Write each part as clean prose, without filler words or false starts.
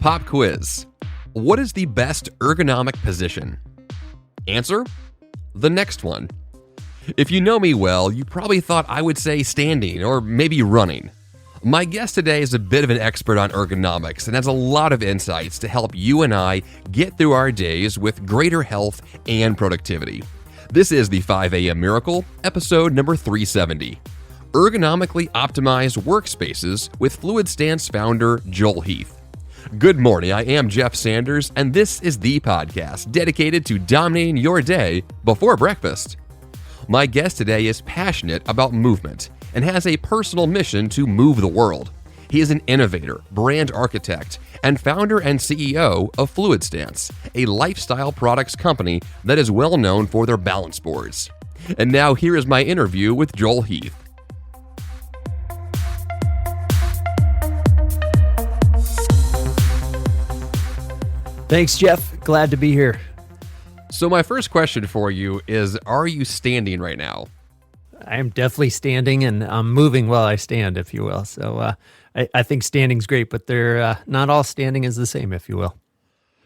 Pop quiz. What is the best ergonomic position? Answer: the next one. If you know me well, you probably thought I would say standing or maybe running. My guest today is a bit of an expert on ergonomics and has a lot of insights to help you and I get through our days with greater health and productivity. This is the 5 a.m. Miracle, episode number 370. Ergonomically optimized workspaces with Fluidstance founder Joel Heath. Good morning, I am Jeff Sanders, and this is the podcast dedicated to dominating your day before breakfast. My guest today is passionate about movement and has a personal mission to move the world. He is an innovator, brand architect, and founder and CEO of Fluidstance, a lifestyle products company that is well known for their balance boards. And now here is my interview with Joel Heath. Thanks, Jeff. Glad to be here. So my first question for you is, are you standing right now? I am definitely standing, and I'm moving while I stand, if you will. So I think standing's great, but they're not all standing is the same, if you will.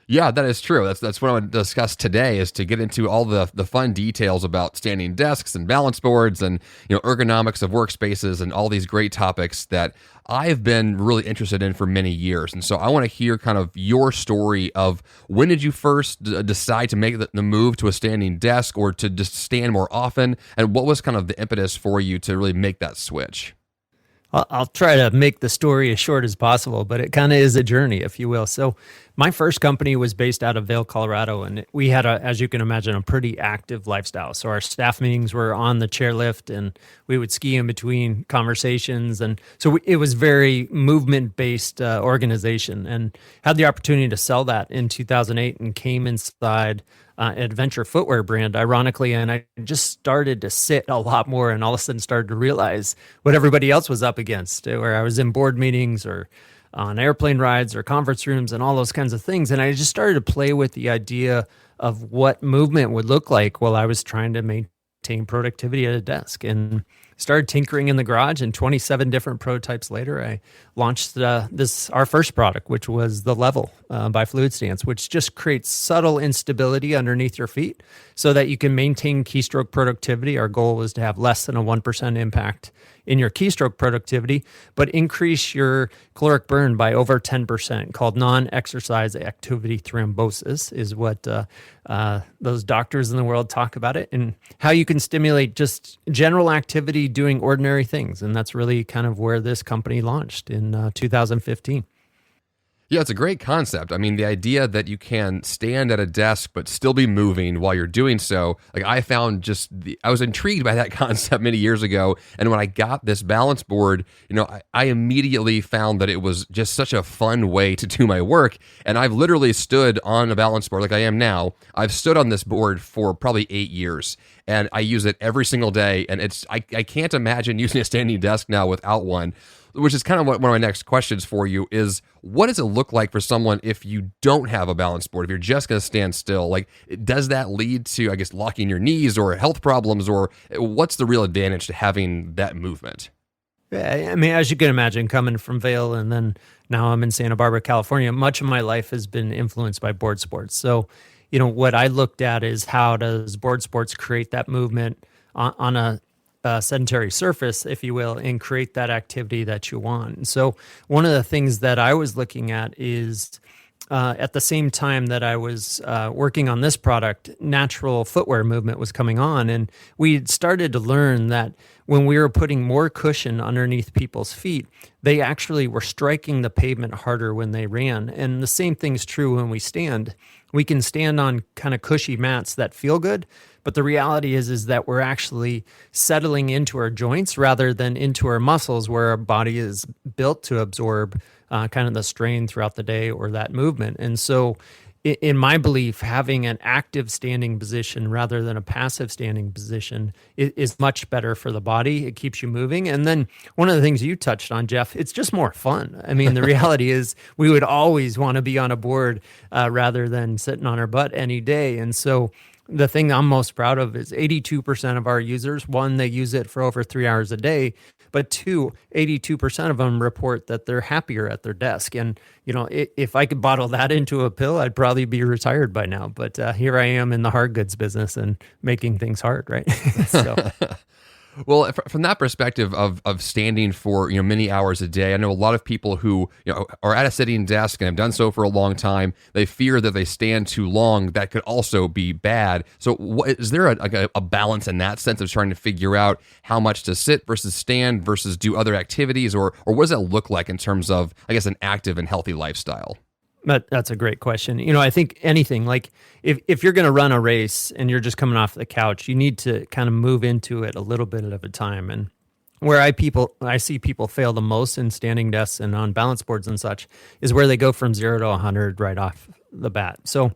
Yeah, that is true. That's what I want to discuss today, is to get into all the fun details about standing desks and balance boards and ergonomics of workspaces and all these great topics that I've been really interested in for many years. And so I want to hear kind of your story of when did you first decide to make the move to a standing desk or to just stand more often, and what was kind of the impetus for you to really make that switch? I'll try to make the story as short as possible, but it kind of is a journey, if you will. So my first company was based out of Vail, Colorado, and we had, as you can imagine, a pretty active lifestyle. So our staff meetings were on the chairlift, and we would ski in between conversations. And so it was very movement-based organization, and had the opportunity to sell that in 2008 and came inside an adventure footwear brand, ironically, and I just started to sit a lot more and all of a sudden started to realize what everybody else was up against, where I was in board meetings or on airplane rides or conference rooms and all those kinds of things. And I just started to play with the idea of what movement would look like while I was trying to maintain productivity at a desk, and started tinkering in the garage. And 27 different prototypes later, I launched our first product, which was the Level by Fluidstance, which just creates subtle instability underneath your feet so that you can maintain keystroke productivity. Our goal was to have less than a 1% impact in your keystroke productivity, but increase your caloric burn by over 10%, called non-exercise activity thrombosis, is what those doctors in the world talk about it, and how you can stimulate just general activity doing ordinary things. And that's really kind of where this company launched in 2015. Yeah, it's a great concept. I mean, the idea that you can stand at a desk but still be moving while you're doing so, like I found I was intrigued by that concept many years ago. And when I got this balance board, I immediately found that it was just such a fun way to do my work. And I've literally stood on a balance board like I am now. I've stood on this board for probably 8 years. And I use it every single day. And I can't imagine using a standing desk now without one. Which is kind of one of my next questions for you is, what does it look like for someone if you don't have a balance board, if you're just going to stand still? Like, does that lead to, I guess, locking your knees or health problems, or what's the real advantage to having that movement? Yeah, I mean, as you can imagine, coming from Vail and then now I'm in Santa Barbara, California, much of my life has been influenced by board sports. So, what I looked at is, how does board sports create that movement on a sedentary surface, if you will, and create that activity that you want. And so one of the things that I was looking at is, at the same time that I was working on this product, natural footwear movement was coming on. And we started to learn that when we were putting more cushion underneath people's feet, they actually were striking the pavement harder when they ran. And the same thing's true when we stand. We can stand on kind of cushy mats that feel good, but the reality is that we're actually settling into our joints rather than into our muscles, where our body is built to absorb kind of the strain throughout the day or that movement. And so in my belief, having an active standing position rather than a passive standing position is much better for the body. It keeps you moving. And then one of the things you touched on, Jeff, it's just more fun. I mean, the reality is we would always want to be on a board rather than sitting on our butt any day. And so the thing I'm most proud of is 82% of our users, one, they use it for over 3 hours a day, but two, 82% of them report that they're happier at their desk. And, if I could bottle that into a pill, I'd probably be retired by now. But here I am in the hard goods business and making things hard, right? So. Well, from that perspective of standing for many hours a day, I know a lot of people who are at a sitting desk and have done so for a long time. They fear that they stand too long, that could also be bad. So, is there a balance in that sense of trying to figure out how much to sit versus stand versus do other activities, or what does that look like in terms of, I guess, an active and healthy lifestyle? That's a great question. I think anything, like if you're going to run a race and you're just coming off the couch, you need to kind of move into it a little bit at a time. And where I see people fail the most in standing desks and on balance boards and such is where they go from 0 to 100 right off the bat. So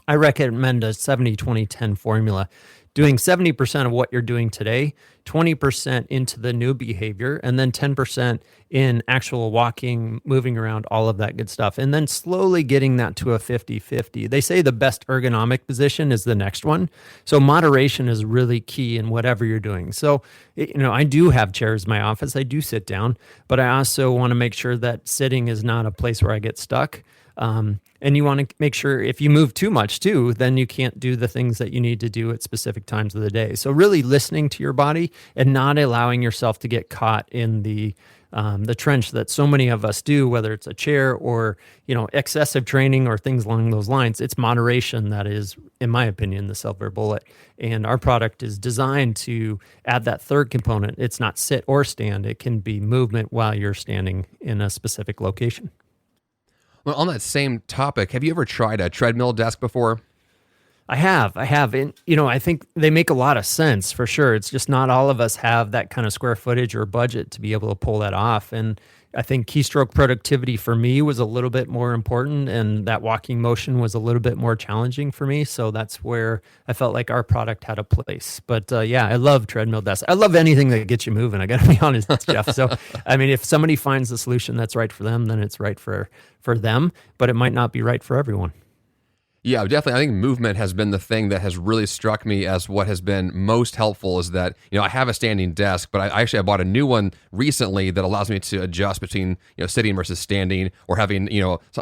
I recommend a 70-20-10 formula. Doing 70% of what you're doing today, 20% into the new behavior, and then 10% in actual walking, moving around, all of that good stuff. And then slowly getting that to a 50-50. They say the best ergonomic position is the next one. So moderation is really key in whatever you're doing. So, I do have chairs in my office. I do sit down, but I also want to make sure that sitting is not a place where I get stuck. And you want to make sure if you move too much too, then you can't do the things that you need to do at specific times of the day. So really listening to your body and not allowing yourself to get caught in the trench that so many of us do, whether it's a chair or, excessive training or things along those lines. It's moderation that is, in my opinion, the silver bullet. And our product is designed to add that third component. It's not sit or stand. It can be movement while you're standing in a specific location. Well, on that same topic, have you ever tried a treadmill desk before? I have. And, I think they make a lot of sense for sure. It's just not all of us have that kind of square footage or budget to be able to pull that off. And I think keystroke productivity for me was a little bit more important, and that walking motion was a little bit more challenging for me. So that's where I felt like our product had a place. But I love treadmill desks. I love anything that gets you moving. I got to be honest, Jeff. So, if somebody finds the solution that's right for them, then it's right for them, but it might not be right for everyone. Yeah, definitely. I think movement has been the thing that has really struck me as what has been most helpful is that, I have a standing desk, but I bought a new one recently that allows me to adjust between, sitting versus standing or having,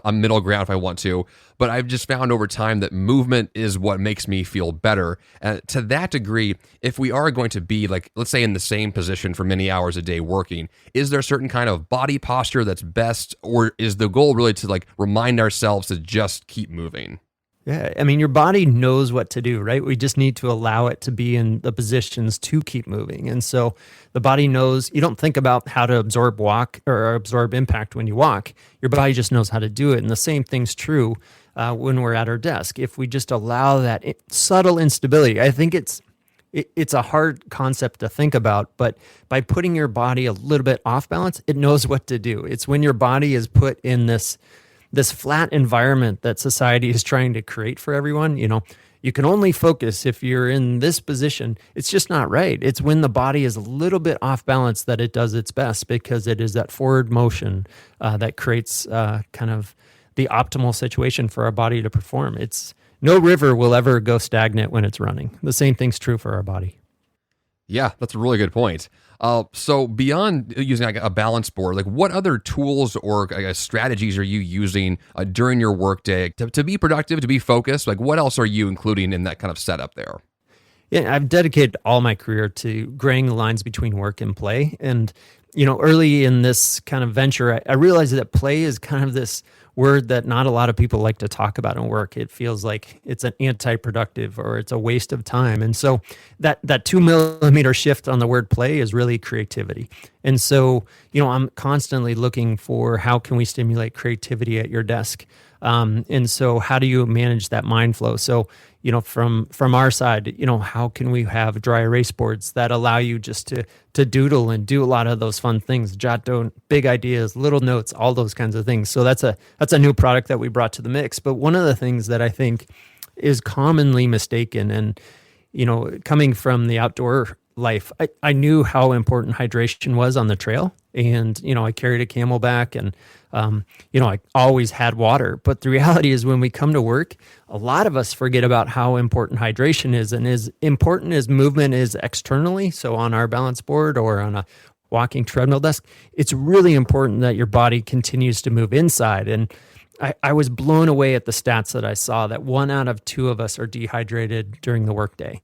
a middle ground if I want to. But I've just found over time that movement is what makes me feel better. To that degree, if we are going to be like, let's say in the same position for many hours a day working, is there a certain kind of body posture that's best, or is the goal really to remind ourselves to just keep moving? Yeah, your body knows what to do, right? We just need to allow it to be in the positions to keep moving. And so the body knows, you don't think about how to absorb impact when you walk. Your body just knows how to do it. And the same thing's true when we're at our desk. If we just allow that subtle instability, I think it's a hard concept to think about, but by putting your body a little bit off balance, it knows what to do. It's when your body is put in this flat environment that society is trying to create for everyone. You can only focus if you're in this position. It's just not right. It's when the body is a little bit off balance that it does its best, because it is that forward motion that creates kind of the optimal situation for our body to perform. It's no river will ever go stagnant when it's running. The same thing's true for our body. Yeah, that's a really good point. So beyond using a balance board, what other tools or strategies are you using during your workday to be productive, to be focused? What else are you including in that kind of setup there? Yeah, I've dedicated all my career to graying the lines between work and play. And, early in this kind of venture, I realized that play is kind of this word that not a lot of people like to talk about in work. It feels like it's an anti-productive or it's a waste of time. And so that 2 mm shift on the word play is really creativity. And so, I'm constantly looking for how can we stimulate creativity at your desk. And so how do you manage that mind flow? So, from our side, how can we have dry erase boards that allow you just to doodle and do a lot of those fun things, jot down big ideas, little notes, all those kinds of things. So that's a new product that we brought to the mix. But one of the things that I think is commonly mistaken, and, coming from the outdoor life, I knew how important hydration was on the trail. And, I carried a Camelback and, I always had water. But the reality is when we come to work, a lot of us forget about how important hydration is. And as important as movement is externally, so on our balance board or on a walking treadmill desk, it's really important that your body continues to move inside. And I was blown away at the stats that I saw that 1 out of 2 of us are dehydrated during the workday.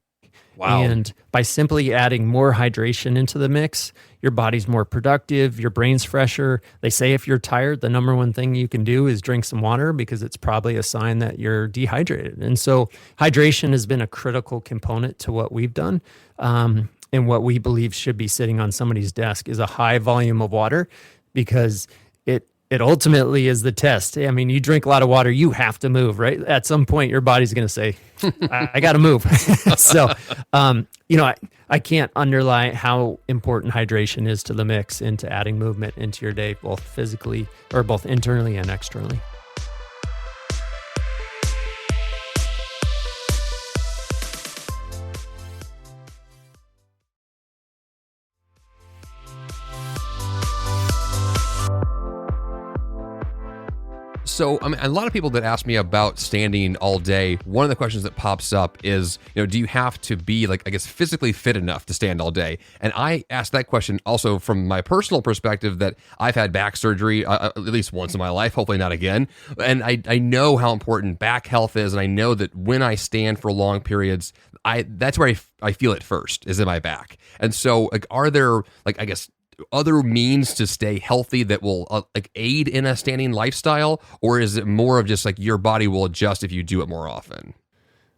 Wow. And by simply adding more hydration into the mix, your body's more productive, your brain's fresher. They say if you're tired, the number one thing you can do is drink some water because it's probably a sign that you're dehydrated. And so hydration has been a critical component to what we've done. And what we believe should be sitting on somebody's desk is a high volume of water, because it ultimately is the test. I mean, you drink a lot of water, you have to move, right? At some point, your body's going to say, I got to move. So, I can't underline how important hydration is to the mix and to adding movement into your day, both physically or both internally and externally. So, I mean, a lot of people that ask me about standing all day, one of the questions that pops up is, do you have to be physically fit enough to stand all day? And I ask that question also from my personal perspective that I've had back surgery at least once in my life, hopefully not again. And I know how important back health is. And I know that when I stand for long periods, that's where I feel it first, is in my back. And so are there other means to stay healthy that will aid in a standing lifestyle, or is it more of just your body will adjust if you do it more often?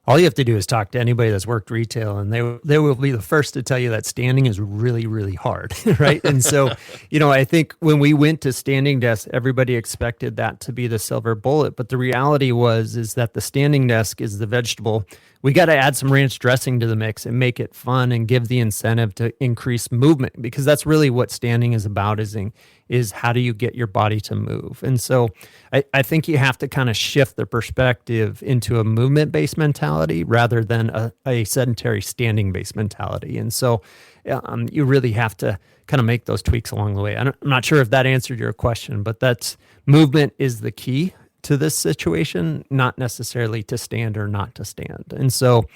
All you have to do is talk to anybody that's worked retail, and they will be the first to tell you that standing is really, really hard, right? And so, I think when we went to standing desks, everybody expected that to be the silver bullet, but the reality is that the standing desk is the vegetable. We got to add some ranch dressing to the mix and make it fun and give the incentive to increase movement, because that's really what standing is about, is how do you get your body to move? And so I think you have to kind of shift the perspective into a movement-based mentality rather than a sedentary standing-based mentality. And so you really have to kind of make those tweaks along the way. I'm not sure if that answered your question, but movement is the key to this situation, not necessarily to stand or not to stand. And so,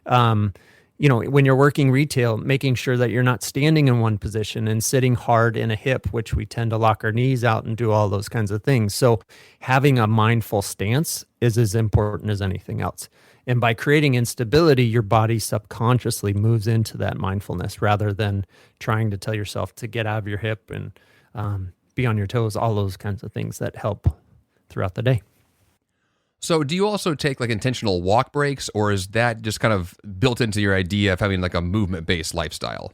when you're working retail, making sure that you're not standing in one position and sitting hard in a hip, which we tend to lock our knees out and do all those kinds of things. So having a mindful stance is as important as anything else. And by creating instability, your body subconsciously moves into that mindfulness rather than trying to tell yourself to get out of your hip and be on your toes, all those kinds of things that help throughout the day. So do you also take intentional walk breaks, or is that just kind of built into your idea of having a movement-based lifestyle?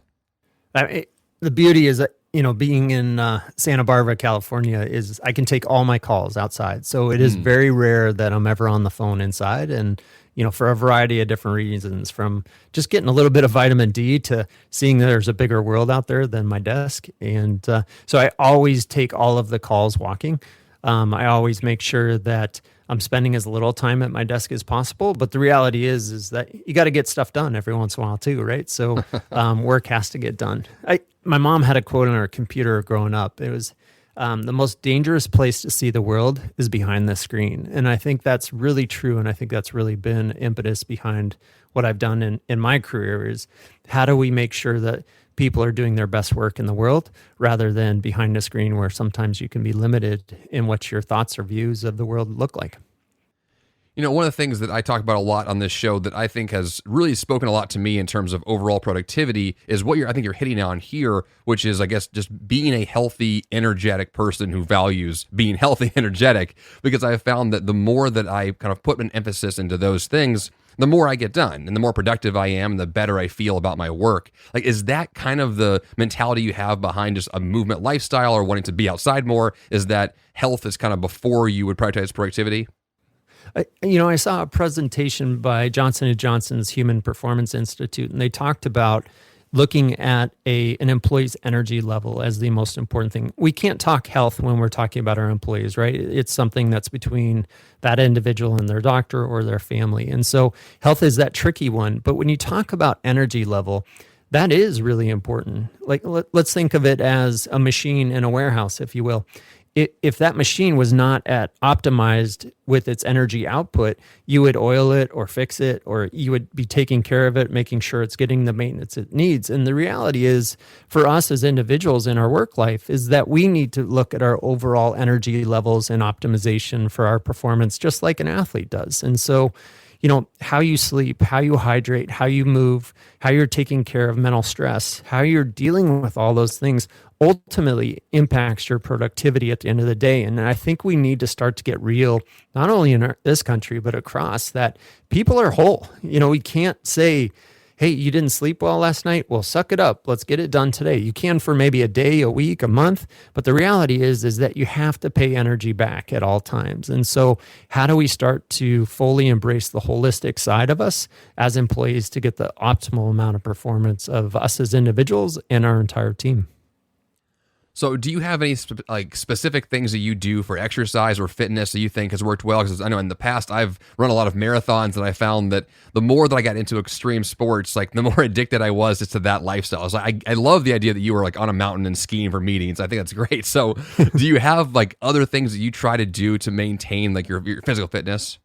The beauty is that, being in Santa Barbara, California, is I can take all my calls outside. So it is very rare that I'm ever on the phone inside. And, for a variety of different reasons, from just getting a little bit of vitamin D to seeing that there's a bigger world out there than my desk. And so I always take all of the calls walking. I always make sure that I'm spending as little time at my desk as possible. But the reality is that you got to get stuff done every once in a while too, right? So work has to get done. My mom had a quote on her computer growing up. It was, the most dangerous place to see the world is behind the screen. And I think that's really true. And I think that's really been impetus behind what I've done in my career, is how do we make sure that people are doing their best work in the world rather than behind a screen where sometimes you can be limited in what your thoughts or views of the world look like. One of the things that I talk about a lot on this show that I think has really spoken a lot to me in terms of overall productivity is what I think you're hitting on here, which is, just being a healthy, energetic person who values being healthy, energetic, because I have found that the more that I kind of put an emphasis into those things, the more I get done and the more productive I am, the better I feel about my work. Is that kind of the mentality you have behind just a movement lifestyle or wanting to be outside more? Is that health is kind of before you would prioritize productivity? I saw a presentation by Johnson & Johnson's Human Performance Institute, and they talked about looking at an employee's energy level as the most important thing. We can't talk health when we're talking about our employees, right? It's something that's between that individual and their doctor or their family. And so health is that tricky one. But when you talk about energy level, That is really important. Like, let's think of it as a machine in a warehouse, if you will. If that machine was not at optimized with its energy output, you would oil it or fix it, or you would be taking care of it, making sure it's getting the maintenance it needs. And the reality is, for us as individuals in our work life, is that we need to look at our overall energy levels and optimization for our performance, just like an athlete does. And so, how you sleep, how you hydrate, how you move, how you're taking care of mental stress, how you're dealing with all those things ultimately impacts your productivity at the end of the day. And I think we need to start to get real, not only in this country, but across, that people are whole. We can't say, hey, you didn't sleep well last night? Well, suck it up. Let's get it done today. You can for maybe a day, a week, a month. But the reality is that you have to pay energy back at all times. And so how do we start to fully embrace the holistic side of us as employees to get the optimal amount of performance of us as individuals and our entire team? So do you have any specific things that you do for exercise or fitness that you think has worked well? Because I know in the past I've run a lot of marathons, and I found that the more that I got into extreme sports, the more addicted I was just to that lifestyle. So I love the idea that you were on a mountain and skiing for meetings. I think that's great. So do you have other things that you try to do to maintain your physical fitness?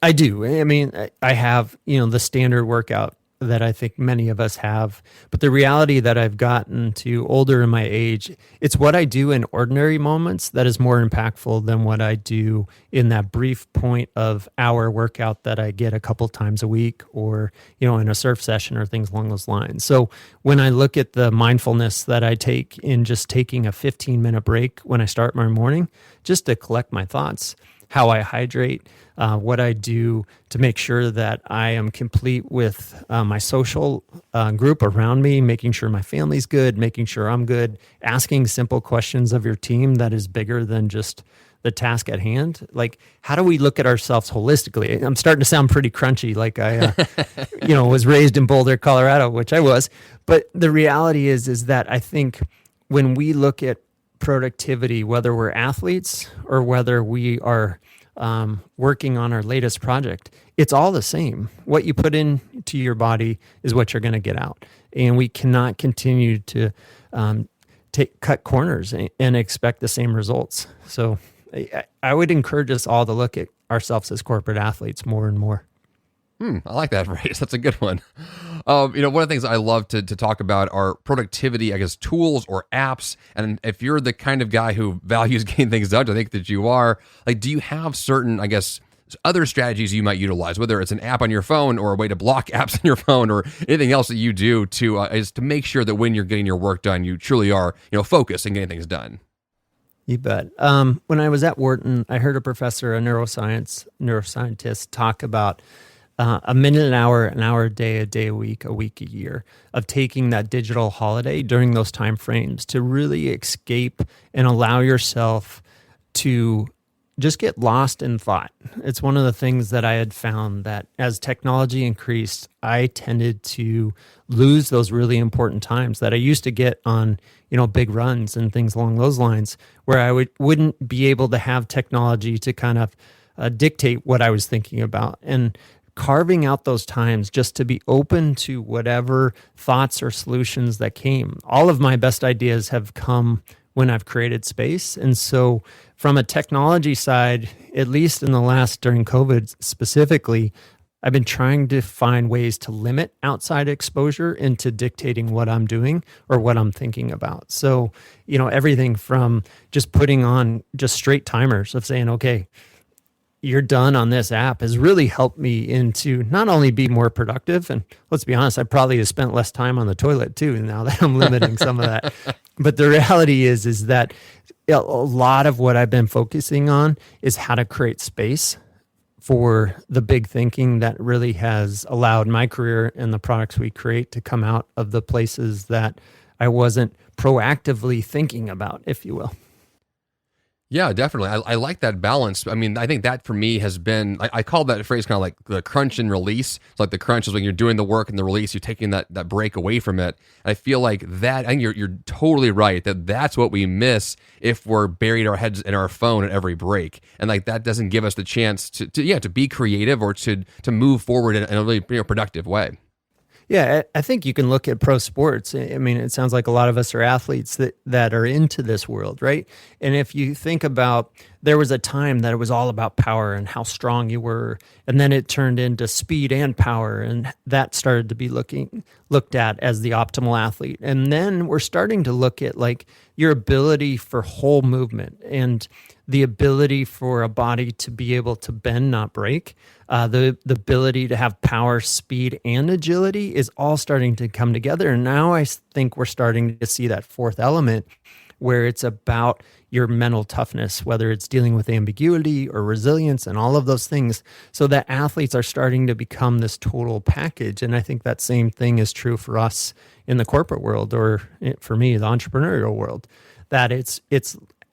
I do. I mean, I have, the standard workout that I think many of us have. But the reality that I've gotten to older in my age, it's what I do in ordinary moments that is more impactful than what I do in that brief point of hour workout that I get a couple times a week, or, in a surf session or things along those lines. So when I look at the mindfulness that I take in just taking a 15-minute break when I start my morning, just to collect my thoughts, how I hydrate, what I do to make sure that I am complete with my social group around me, making sure my family's good, making sure I'm good, asking simple questions of your team that is bigger than just the task at hand. How do we look at ourselves holistically? I'm starting to sound pretty crunchy, like I, was raised in Boulder, Colorado, which I was. But the reality is that I think when we look at productivity, whether we're athletes or whether we are working on our latest project, it's all the same. What you put into your body is what you're going to get out. And we cannot continue to cut corners and expect the same results. So I would encourage us all to look at ourselves as corporate athletes more and more. I like that phrase. That's a good one. One of the things I love to talk about are productivity, tools or apps. And if you're the kind of guy who values getting things done, I think that you are, do you have certain, other strategies you might utilize, whether it's an app on your phone or a way to block apps on your phone or anything else that you do is to make sure that when you're getting your work done, you truly are, focused and getting things done? You bet. When I was at Wharton, I heard a professor, a neuroscientist, talk about a minute an hour a day a week a year, of taking that digital holiday during those time frames to really escape and allow yourself to just get lost in thought. It's one of the things that I had found, that as technology increased, I tended to lose those really important times that I used to get on, big runs and things along those lines, where I wouldn't be able to have technology to kind of dictate what I was thinking about. And carving out those times just to be open to whatever thoughts or solutions that came. All of my best ideas have come when I've created space. And so from a technology side, at least in the last, during COVID specifically, I've been trying to find ways to limit outside exposure into dictating what I'm doing or what I'm thinking about. So, everything from just putting on just straight timers of saying, okay, you're done on this app, has really helped me into not only be more productive, and let's be honest, I probably have spent less time on the toilet too, now that I'm limiting some of that. But the reality is that a lot of what I've been focusing on is how to create space for the big thinking that really has allowed my career and the products we create to come out of the places that I wasn't proactively thinking about, if you will. Yeah, definitely. I like that balance. I mean, I think that for me has been, I call that phrase kind of like the crunch and release. It's like the crunch is when you're doing the work, and the release, you're taking that break away from it. And I feel like that, I think you're totally right, that's what we miss if we're buried our heads in our phone at every break. And that doesn't give us the chance to be creative or to move forward in a really productive way. Yeah, I think you can look at pro sports. I mean, it sounds like a lot of us are athletes that are into this world, right? And if you think about, there was a time that it was all about power and how strong you were, and then it turned into speed and power, and that started to be looked at as the optimal athlete. And then we're starting to look at like your ability for whole movement and the ability for a body to be able to bend, not break. The ability to have power, speed, and agility is all starting to come together. And now I think we're starting to see that fourth element where it's about your mental toughness, whether it's dealing with ambiguity or resilience and all of those things, so that athletes are starting to become this total package. And I think that same thing is true for us in the corporate world, or for me, the entrepreneurial world, that it's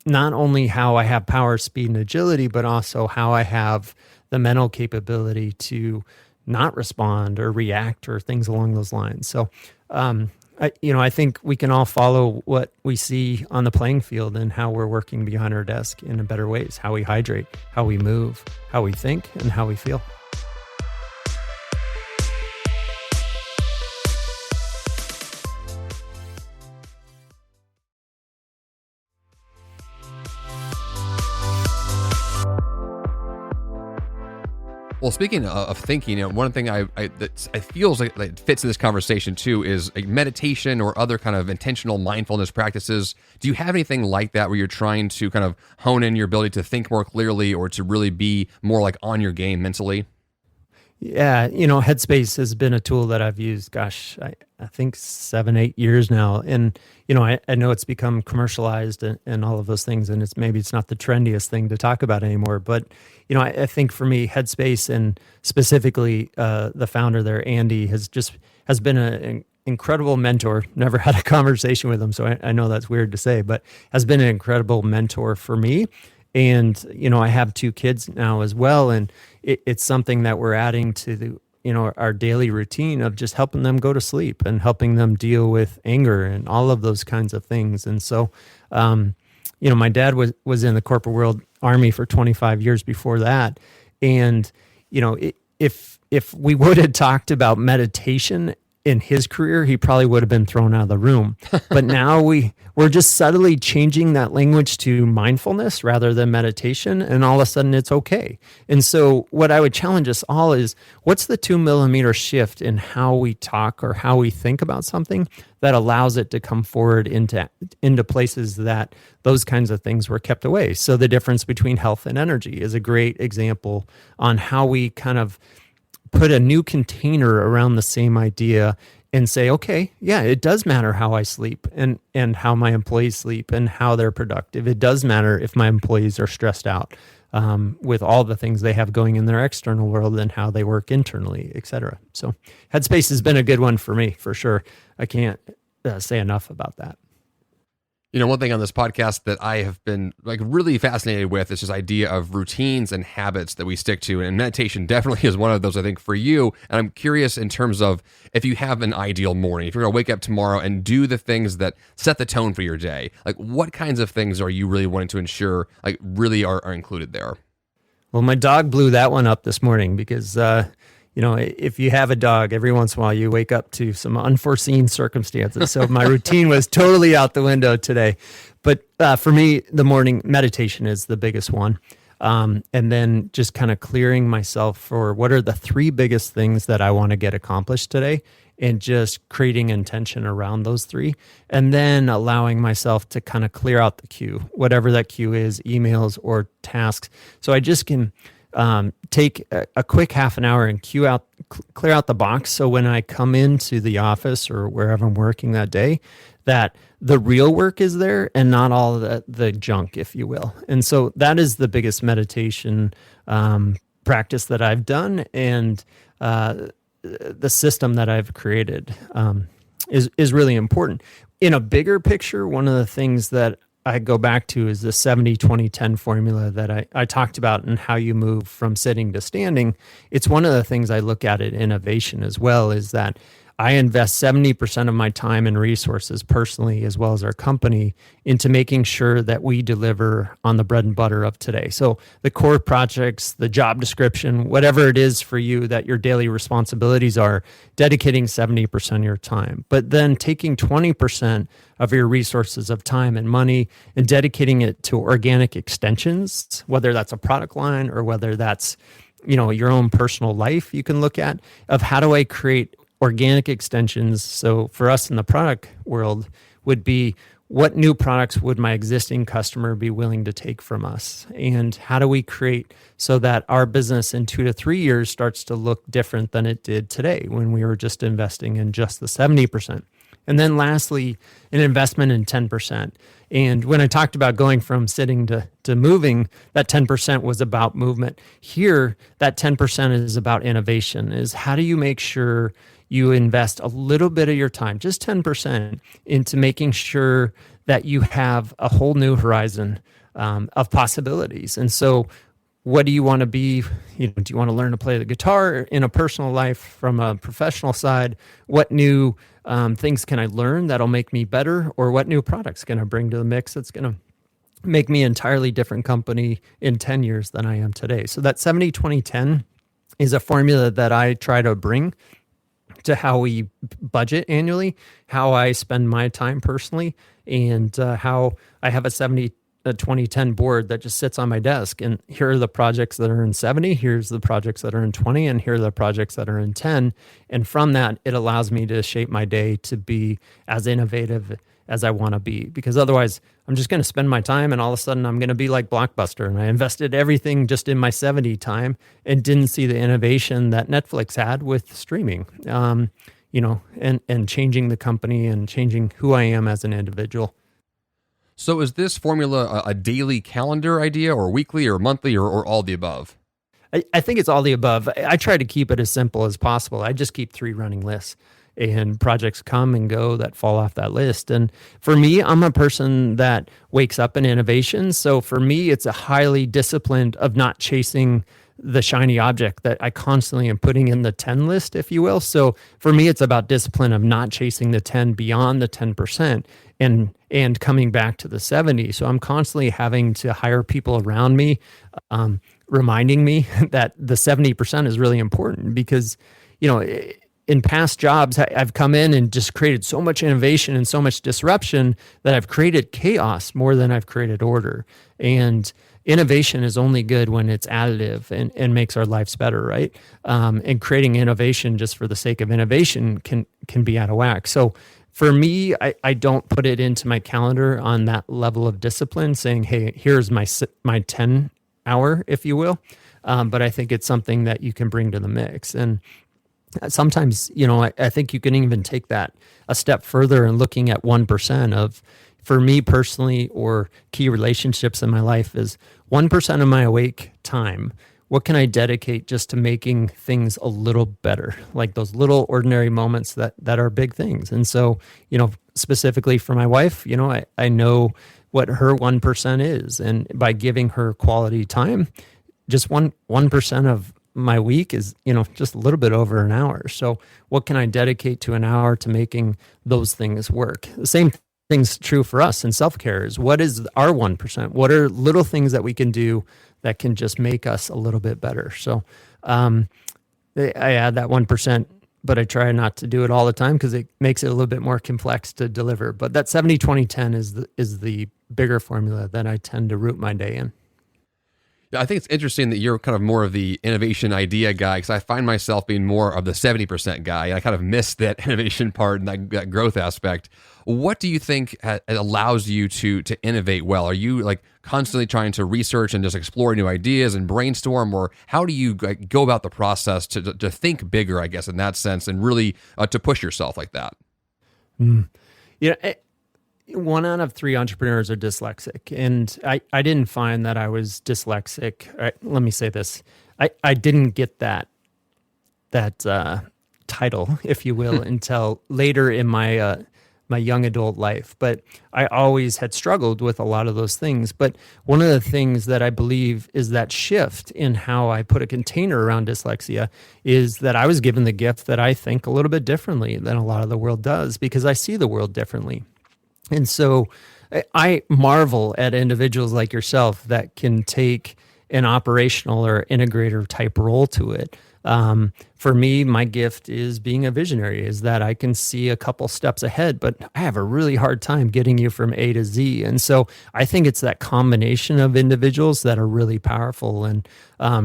not only how I have power, speed, and agility, but also how I have the mental capability to not respond or react or things along those lines. So, I think we can all follow what we see on the playing field and how we're working behind our desk in a better ways, how we hydrate, how we move, how we think, and how we feel. Well, speaking of thinking, one thing that I feels like that fits in this conversation too is a meditation or other kind of intentional mindfulness practices. Do you have anything like that where you're trying to kind of hone in your ability to think more clearly or to really be more like on your game mentally? Yeah, Headspace has been a tool that I've used, I think 7, 8 years now. And, I know it's become commercialized and all of those things, and maybe it's not the trendiest thing to talk about anymore. But, I think for me, Headspace and specifically the founder there, Andy, has been an incredible mentor. Never had a conversation with him, so I know that's weird to say, but has been an incredible mentor for me. And, I have 2 kids now as well. And it's something that we're adding to our daily routine of just helping them go to sleep and helping them deal with anger and all of those kinds of things. And so, my dad was in the corporate world, Army, for 25 years before that. And, if we would have talked about meditation in his career, he probably would have been thrown out of the room. But now we're just subtly changing that language to mindfulness rather than meditation, and all of a sudden it's okay. And so what I would challenge us all is, what's the 2 millimeter shift in how we talk or how we think about something that allows it to come forward into places that those kinds of things were kept away? So the difference between health and energy is a great example on how we kind of put a new container around the same idea and say, okay, yeah, it does matter how I sleep and how my employees sleep and how they're productive. It does matter if my employees are stressed out with all the things they have going in their external world and how they work internally, et cetera. So Headspace has been a good one for me, for sure. I can't say enough about that. One thing on this podcast that I have been really fascinated with is this idea of routines and habits that we stick to. And meditation definitely is one of those, I think, for you. And I'm curious in terms of if you have an ideal morning, if you're going to wake up tomorrow and do the things that set the tone for your day, what kinds of things are you really wanting to ensure really are included there? Well, my dog blew that one up this morning because, if you have a dog, every once in a while you wake up to some unforeseen circumstances. So my routine was totally out the window today. But for me, the morning meditation is the biggest one. And then just kind of clearing myself for what are the 3 biggest things that I want to get accomplished today, and just creating intention around those 3. And then allowing myself to kind of clear out the queue, whatever that queue is, emails or tasks. So I just can take a quick half an hour and clear out the box. So when I come into the office or wherever I'm working that day, that the real work is there and not all the junk, if you will. And so that is the biggest meditation practice that I've done. And the system that I've created is really important. In a bigger picture, one of the things that I go back to is the 70-20-10 formula that I talked about, and how you move from sitting to standing. It's one of the things I look at in innovation as well, is that I invest 70% of my time and resources personally, as well as our company, into making sure that we deliver on the bread and butter of today. So the core projects, the job description, whatever it is for you that your daily responsibilities are, dedicating 70% of your time, but then taking 20% of your resources of time and money and dedicating it to organic extensions, whether that's a product line or whether that's your own personal life you can look at, of how do I create organic extensions. So for us in the product world would be, what new products would my existing customer be willing to take from us? And how do we create so that our business in 2 to 3 years starts to look different than it did today when we were just investing in just the 70%? And then lastly, an investment in 10%. And when I talked about going from sitting to moving, that 10% was about movement. Here, that 10% is about innovation, is how do you make sure you invest a little bit of your time, just 10%, into making sure that you have a whole new horizon of possibilities. And so what do you want to be? Do you want to learn to play the guitar in a personal life from a professional side? What new things can I learn that'll make me better? Or what new products can I bring to the mix that's going to make me an entirely different company in 10 years than I am today? So that 70-20-10 is a formula that I try to bring to how we budget annually, how I spend my time personally, and how I have a 2010 board that just sits on my desk. And here are the projects that are in 70, here's the projects that are in 20, and here are the projects that are in 10. And from that, it allows me to shape my day to be as innovative as I want to be. Because otherwise, I'm just going to spend my time and all of a sudden I'm going to be like Blockbuster. And I invested everything just in my 70 time and didn't see the innovation that Netflix had with streaming, and changing the company and changing who I am as an individual. So is this formula a daily calendar idea, or weekly or monthly, or all the above? I think it's all the above. I try to keep it as simple as possible. I just keep 3 running lists, and projects come and go that fall off that list. And for me, I'm a person that wakes up in innovation. So for me, it's a highly disciplined of not chasing the shiny object that I constantly am putting in the 10 list, if you will. So for me, it's about discipline of not chasing the 10 beyond the 10% and coming back to the 70. So I'm constantly having to hire people around me, reminding me that the 70% is really important because, in past jobs, I've come in and just created so much innovation and so much disruption that I've created chaos more than I've created order. And innovation is only good when it's additive and makes our lives better, right? And creating innovation just for the sake of innovation can be out of whack. So for me, I don't put it into my calendar on that level of discipline, saying, hey, here's my 10 hour, if you will. But I think it's something that you can bring to the mix. And sometimes, I think you can even take that a step further and looking at 1% of, for me personally, or key relationships in my life is 1% of my awake time. What can I dedicate just to making things a little better? Like those little ordinary moments that are big things. And so, specifically for my wife, I know what her 1% is. And by giving her quality time, just 1% of my week is, just a little bit over an hour. So what can I dedicate to an hour to making those things work? The same thing's true for us in self-care is, what is our 1%? What are little things that we can do that can just make us a little bit better? So I add that 1%, but I try not to do it all the time because it makes it a little bit more complex to deliver. But that 70-20-10 is the bigger formula that I tend to root my day in. Yeah, I think it's interesting that you're kind of more of the innovation idea guy, because I find myself being more of the 70% guy. And I kind of miss that innovation part and that growth aspect. What do you think allows you to innovate well? Are you like constantly trying to research and just explore new ideas and brainstorm, or how do you go about the process to think bigger, I guess, in that sense, and really to push yourself like that? Yeah. 1 out of 3 entrepreneurs are dyslexic. And I didn't find that I was dyslexic. Let me say this. I didn't get that title, if you will, until later in my my young adult life. But I always had struggled with a lot of those things. But one of the things that I believe is that shift in how I put a container around dyslexia is that I was given the gift that I think a little bit differently than a lot of the world does, because I see the world differently. And so I marvel at individuals like yourself that can take an operational or integrator type role to it. For me, my gift is being a visionary, is that I can see a couple steps ahead, but I have a really hard time getting you from A to Z. And so I think it's that combination of individuals that are really powerful. And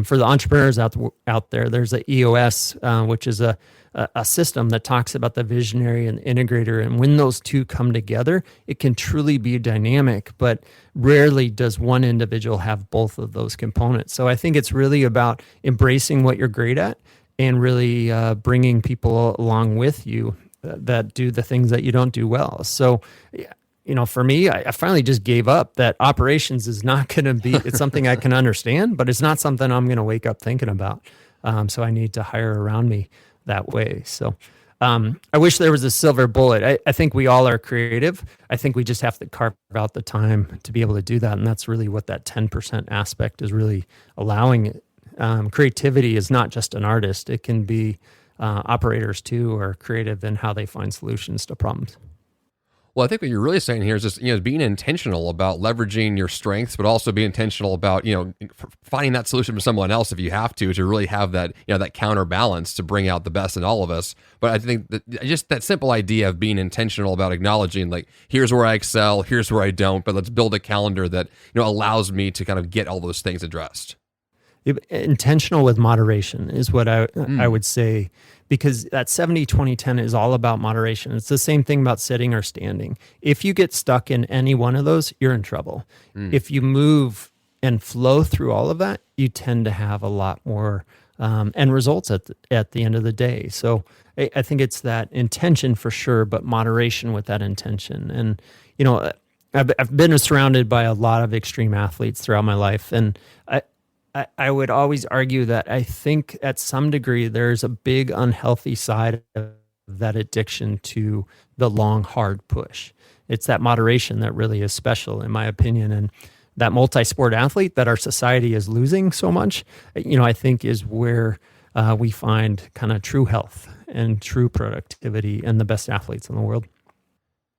for the entrepreneurs out there, there's a EOS, which is a system that talks about the visionary and the integrator. And when those two come together, it can truly be dynamic, but rarely does one individual have both of those components. So I think it's really about embracing what you're great at and really bringing people along with you that do the things that you don't do well. So, for me, I finally just gave up that operations is not going to be, it's something I can understand, but it's not something I'm going to wake up thinking about. So I need to hire around me that way. So I wish there was a silver bullet. I think we all are creative. I think we just have to carve out the time to be able to do that. And that's really what that 10% aspect is really allowing it. Creativity is not just an artist. It can be operators too, are creative in how they find solutions to problems. Well, I think what you're really saying here is just, being intentional about leveraging your strengths, but also being intentional about, finding that solution for someone else if you have to really have that, that counterbalance to bring out the best in all of us. But I think that just that simple idea of being intentional about acknowledging, like, here's where I excel, here's where I don't, but let's build a calendar that, allows me to kind of get all those things addressed. Intentional with moderation is what I would say, because that 70-20-10 is all about moderation. It's the same thing about sitting or standing. If you get stuck in any one of those, you're in trouble. If you move and flow through all of that, you tend to have a lot more end results at the end of the day. So I think it's that intention for sure, but moderation with that intention. And, I've been surrounded by a lot of extreme athletes throughout my life, and I would always argue that I think at some degree there's a big unhealthy side of that addiction to the long, hard push. It's that moderation that really is special, in my opinion. And that multi-sport athlete that our society is losing so much, I think is where we find kind of true health and true productivity and the best athletes in the world.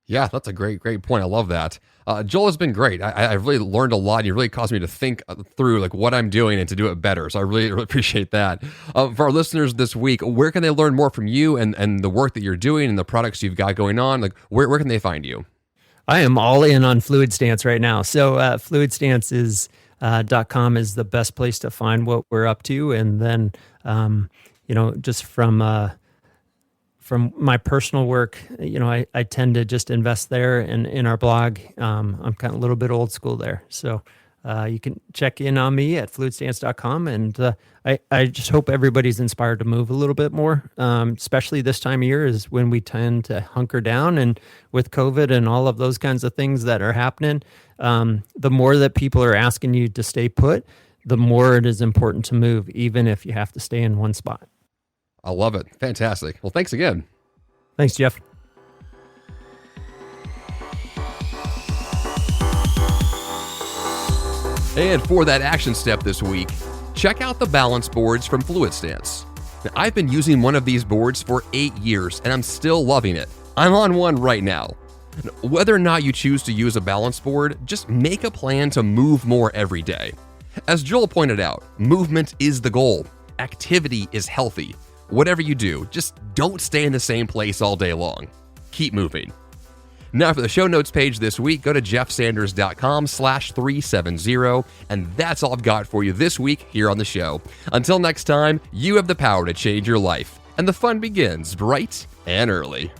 Yeah, that's a great point. I love that. Joel, has been great. I've really learned a lot. You really caused me to think through like what I'm doing and to do it better. So I really, really appreciate that. For our listeners this week, where can they learn more from you and the work that you're doing and the products you've got going on? Like, where can they find you? I am all in on Fluidstance right now. So Fluidstance is .com is the best place to find what we're up to. And then, just from my personal work, I tend to just invest there and in our blog. I'm kind of a little bit old school there. So you can check in on me at fluidstance.com. And I just hope everybody's inspired to move a little bit more, especially this time of year is when we tend to hunker down. And with COVID and all of those kinds of things that are happening, the more that people are asking you to stay put, the more it is important to move, even if you have to stay in one spot. I love it. Fantastic. Well, thanks again. Thanks, Jeff. And for that action step this week, check out the balance boards from Fluidstance. Now, I've been using one of these boards for 8 years, and I'm still loving it. I'm on one right now. Whether or not you choose to use a balance board, just make a plan to move more every day. As Joel pointed out, movement is the goal. Activity is healthy. Whatever you do, just don't stay in the same place all day long. Keep moving. Now for the show notes page this week, go to jeffsanders.com/370, and that's all I've got for you this week here on the show. Until next time, you have the power to change your life, and the fun begins bright and early.